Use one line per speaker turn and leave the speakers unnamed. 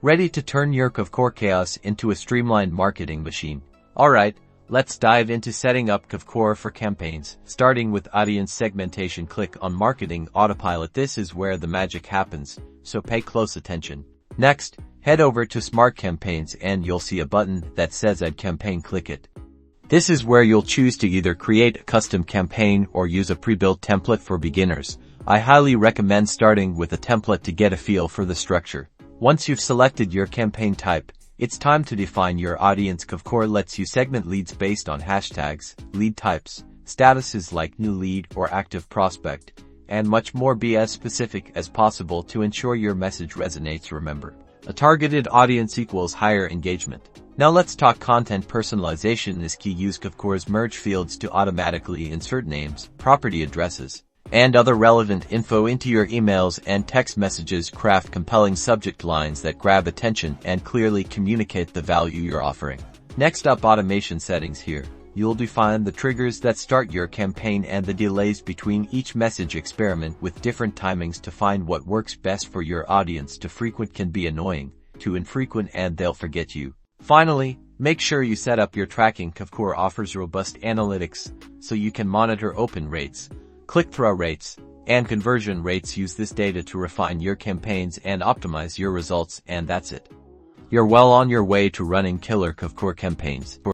Ready to turn your Kvcore chaos into a streamlined marketing machine? Alright, let's dive into setting up Kvcore for campaigns. Starting with audience segmentation, click on Marketing Autopilot. This is where the magic happens, so pay close attention. Next, head over to Smart Campaigns and you'll see a button that says Add Campaign. Click it. This is where you'll choose to either create a custom campaign or use a pre-built template for beginners. I highly recommend starting with a template to get a feel for the structure. Once you've selected your campaign type, it's time to define your audience. Kvcore lets you segment leads based on hashtags, lead types, statuses like new lead or active prospect, and much more. Be as specific as possible to ensure your message resonates. Remember, a targeted audience equals higher engagement. Now let's talk content. Personalization is key. Use Kvcore's merge fields to automatically insert names, property addresses, and other relevant info into your emails and text messages. Craft compelling subject lines that grab attention and clearly communicate the value you're offering. Next up, automation settings. Here, you'll define the triggers that start your campaign and the delays between each message. Experiment with different timings to find what works best for your audience. Too frequent can be annoying, too infrequent and they'll forget you. Finally, make sure you set up your tracking. Kvcore offers robust analytics, so you can monitor open rates, click-through rates, and conversion rates. Use this data to refine your campaigns and optimize your results, and that's it. You're well on your way to running killer Kvcore campaigns.